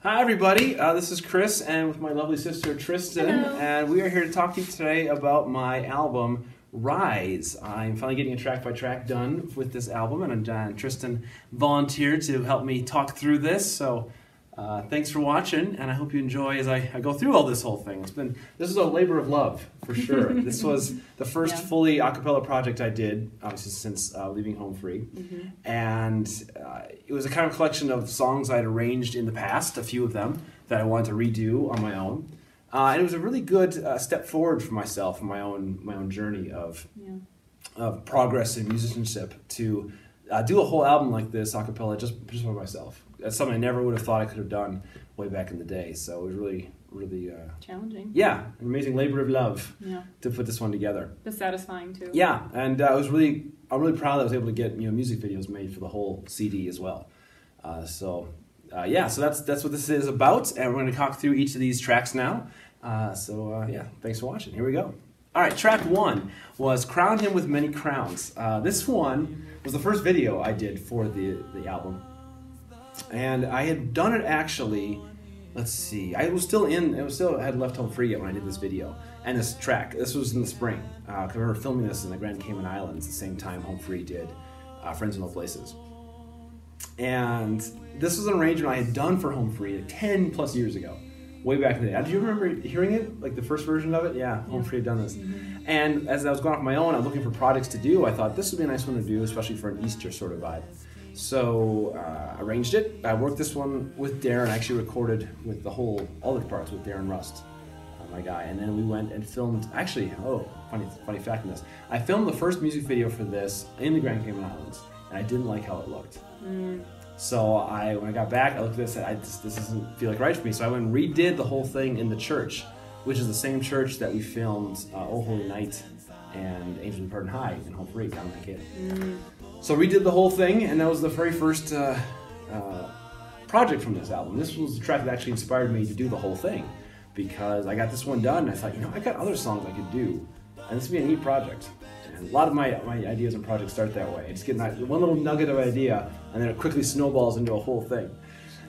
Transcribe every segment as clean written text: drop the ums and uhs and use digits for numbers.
Hi everybody, this is Chris and with my lovely sister Tristan. Hello. And we are here to talk to you today about my album Rise. I'm finally getting a track by track done with this album, and Tristan volunteered to help me talk through this, so thanks for watching, and I hope you enjoy as I go through all this whole thing. This is a labor of love, for sure. This was the first fully a cappella project I did, obviously since leaving Home Free. And it was a kind of collection of songs I'd arranged in the past, a few of them, that I wanted to redo on my own. And it was a really good step forward for myself in my own journey of progress in musicianship to do a whole album like this a cappella just by myself. That's something I never would have thought I could have done way back in the day. So it was really challenging. Yeah, an amazing labor of love to put this one together. But satisfying too. Yeah, and I'm really proud that I was able to get music videos made for the whole CD as well. So that's what this is about, and we're going to talk through each of these tracks now. Thanks for watching. Here we go. All right, track 1 was Crown Him with Many Crowns. This one was the first video I did for the album. And I had done it actually, let's see, I had left Home Free yet when I did this video. And this track, this was in the spring. Because I remember filming this in the Grand Cayman Islands the same time Home Free did Friends in Low Places. And this was an arrangement I had done for Home Free 10 plus years ago. Way back in the day. Do you remember hearing it? Like the first version of it? Yeah, Home Free had done this. And as I was going off my own, I was looking for projects to do. I thought this would be a nice one to do, especially for an Easter sort of vibe. So I arranged it. I worked this one with Darren. I actually recorded with all the parts with Darren Rust, my guy. And then we went and filmed, actually, funny fact in this. I filmed the first music video for this in the Grand Cayman Islands, and I didn't like how it looked. So when I got back, I looked at this and this doesn't feel like right for me. So I went and redid the whole thing in the church, which is the same church that we filmed Oh Holy Night and Angels of Pardon High in Home Free, down in Mankato. So redid the whole thing, and that was the very first project from this album. This was the track that actually inspired me to do the whole thing, because I got this one done, and I thought, I got other songs I could do, and this would be a neat project. And a lot of my ideas and projects start that way. I just get one little nugget of idea, and then it quickly snowballs into a whole thing.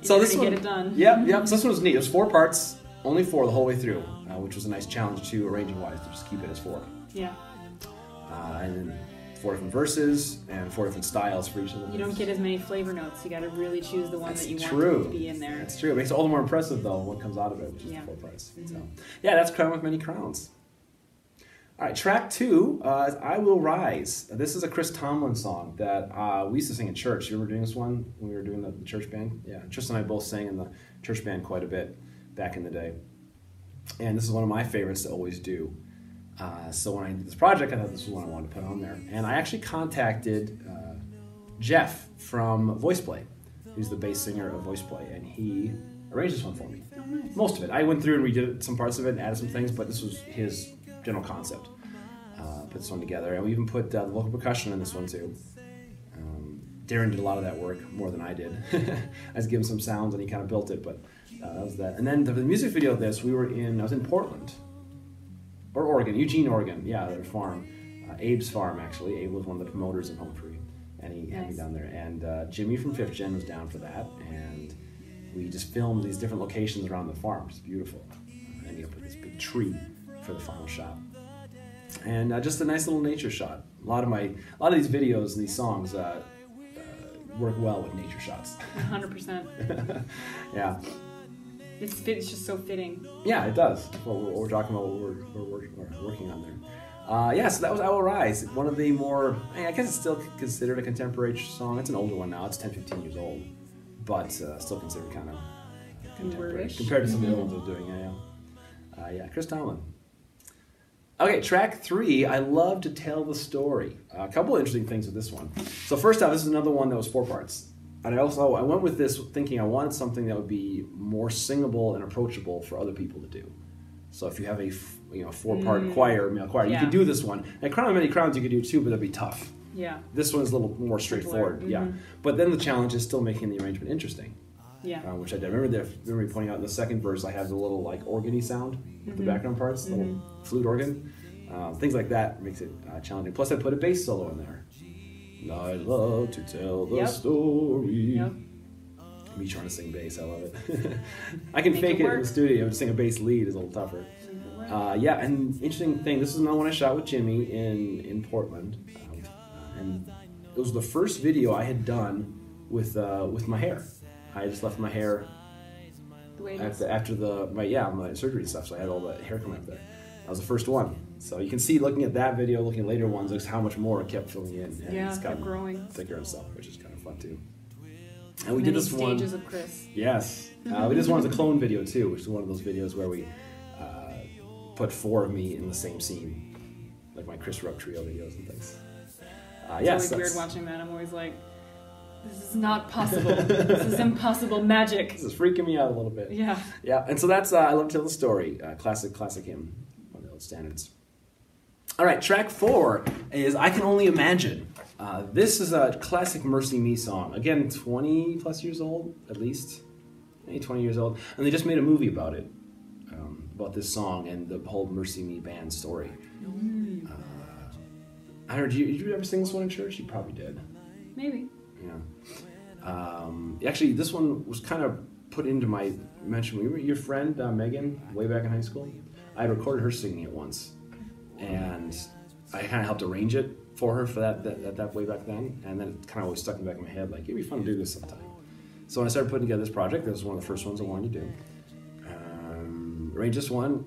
So this one, get it done. Yep. So this one was neat. It was 4 parts, only 4 the whole way through, which was a nice challenge too, arranging-wise, to just keep it as 4. Yeah. And then 4 different verses and 4 different styles for each of them. You don't get as many flavor notes. You got to really choose the one that you want to be in there. That's true. It makes it all the more impressive though what comes out of it, which is the 4 parts. So that's Crown with Many Crowns. All right, track 2 is I Will Rise. This is a Chris Tomlin song that we used to sing in church. You remember doing this one when we were doing the church band? Yeah, Tristan and I both sang in the church band quite a bit back in the day. And this is one of my favorites to always do. So when I did this project, I thought this was one I wanted to put on there. And I actually contacted Jeff from VoicePlay, who's the bass singer of VoicePlay, and he arranged this one for me. Oh, nice. Most of it. I went through and redid some parts of it and added some things, but this was his general concept. Put this one together, and we even put the vocal percussion in this one too. Darren did a lot of that work, more than I did. I just gave him some sounds and he kind of built it, but that was that. And then the music video of this, I was in Portland, or Oregon, Eugene, Oregon, their farm. Abe's farm, actually. Abe was one of the promoters in Home Free, and he had me down there. And Jimmy from 5th Gen was down for that, and we just filmed these different locations around the farm. It's beautiful. Ending up with this big tree for the final shot. And just a nice little nature shot. A lot of these videos and these songs work well with nature shots. 100%. Yeah. It's just so fitting. Yeah, it does. What we're talking about, what we're working on there. So that was I Will Rise. One of the more, I guess it's still considered a contemporary song. It's an older one now. It's 10, 15 years old. But still considered kind of contemporary compared to some of the other ones I was doing. Chris Tomlin. Okay, track 3, I Love to Tell the Story. A couple of interesting things with this one. So first off, this is another one that was 4 parts. And I went with this thinking I wanted something that would be more singable and approachable for other people to do. So if you have a 4-part choir, male choir, you could do this one. And Crown of Many Crowns you could do too, but that'd be tough. Yeah. This one is a little more straightforward. Yeah. But then the challenge is still making the arrangement interesting. Yeah. Which I did. Remember me pointing out in the second verse, I have the little organy sound with the background parts, the little flute organ. Things like that makes it challenging. Plus I put a bass solo in there. I love to tell the story. Me trying to sing bass, I love it. I can fake it in the studio, but sing a bass lead is a little tougher. Yeah, and interesting thing, this is another one I shot with Jimmy in Portland. And it was the first video I had done with my hair. I just left my hair after my surgery and stuff, so I had all the hair coming up there. That was the first one. So you can see, looking at that video, looking at later ones, just how much more it kept filling in. And it's kept growing. Thicker and stuff, which is kind of fun too. And we did this one. Stages of Chris. Yes. We did this one as a clone video too, which is one of those videos where we put 4 of me in the same scene, like my Chris Rock trio videos and things. It's always weird watching that. I'm always like, this is not possible. This is impossible magic. This is freaking me out a little bit. Yeah. Yeah, and so that's I Love to Tell the Story, classic hymn, one of the old standards. All right, track 4 is I Can Only Imagine. This is a classic Mercy Me song. Again, 20 plus years old, at least. Maybe 20 years old. And they just made a movie about it, about this song and the whole Mercy Me band story. I don't know, did you ever sing this one in church? You probably did. Maybe. Yeah. Actually, this one was kind of put into my mention. Remember your friend, Megan, way back in high school? I had recorded her singing it once. And I kind of helped arrange it for her for that way back then, and then it kind of always stuck in the back of my head, like, it'd be fun to do this sometime. So when I started putting together this project, this was one of the first ones I wanted to do. Arranged this one.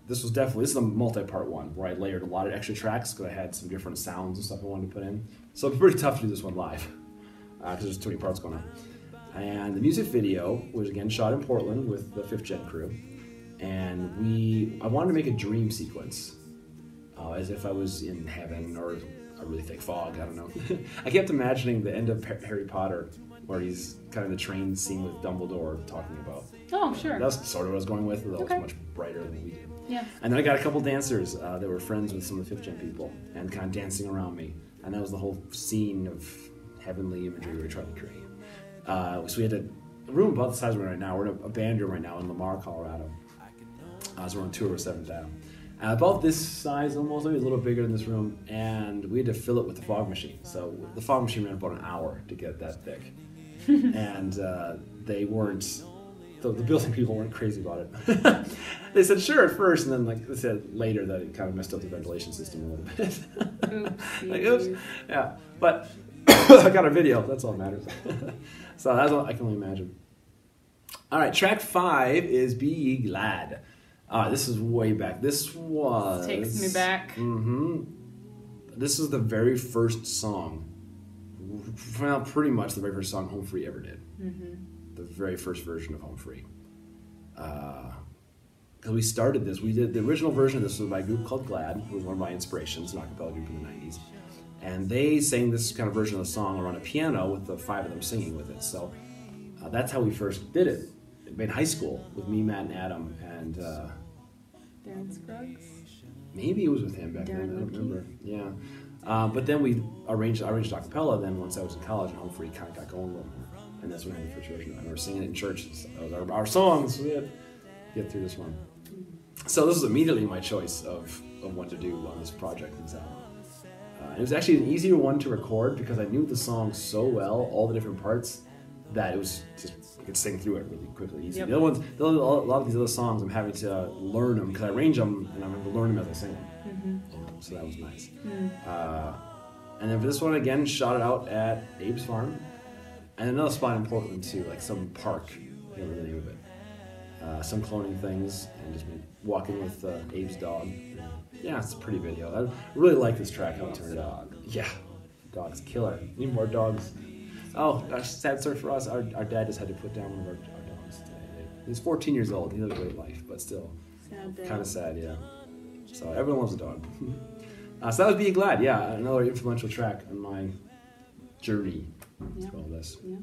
This is a multi-part one where I layered a lot of extra tracks because I had some different sounds and stuff I wanted to put in. So it's pretty tough to do this one live because there's too many parts going on. And the music video was again shot in Portland with the 5th Gen crew, and I wanted to make a dream sequence. As if I was in heaven or a really thick fog, I don't know. I kept imagining the end of Harry Potter where he's kind of the train scene with Dumbledore talking about. Oh, sure. That was sort of what I was going with, though it was much brighter than we did. Yeah. And then I got a couple dancers that were friends with some of the 5th Gen people and kind of dancing around me. And that was the whole scene of heavenly imagery we were trying to create. So we had a room about the size we're in right now. We're in a band room right now in Lamar, Colorado. So we're on tour with 7th Down. About this size almost, maybe a little bigger than this room, and we had to fill it with the fog machine. So the fog machine ran about an hour to get that thick. And they weren't, the building people weren't crazy about it. They said sure at first, and then they said later that it kind of messed up the ventilation system a little bit. Oops. Yeah, but I got a video, that's all that matters. So that's all I can only imagine. All right, track 5 is Be Ye Glad. This is way back. This takes me back. This is the very first song. Well, pretty much the very first song Home Free ever did. The very first version of Home Free. Because we started this, we did the original version of this was by a group called Glad, who was one of my inspirations, an a cappella group in the 90s. And they sang this kind of version of the song around a piano with the 5 of them singing with it. So that's how we first did it. In high school with me, Matt, and Adam, and Darren Scruggs. Maybe it was with him back then. I don't remember. Yeah, but then we arranged a cappella. Then once I was in college, and Home Free kind of got going a little more, and that's when I had the first version. I remember singing it in church. So that was our songs. So we had to get through this one. So this was immediately my choice of what to do on this project. It was actually an easier one to record because I knew the song so well, all the different parts, that it was just I could sing through it really quickly, easy. Yep. The other ones, a lot of these other songs, I'm having to learn them because I arrange them and I'm going to learn them as I sing them. So that was nice. And then for this one again, shot it out at Abe's farm, and another spot in Portland too, like some park. I can't remember the name of it. Some cloning things and just walking with Abe's dog. Yeah, it's a pretty video. I really like this track, how it turned out. Yeah, dog's killer. Need more dogs. Oh, sad story for us. Our dad just had to put down one of our dogs today. He's 14 years old. He had a great life, but still kind of sad, yeah. So everyone loves a dog. So that was Be Glad, yeah. Another influential track on my journey through all this. Yeah.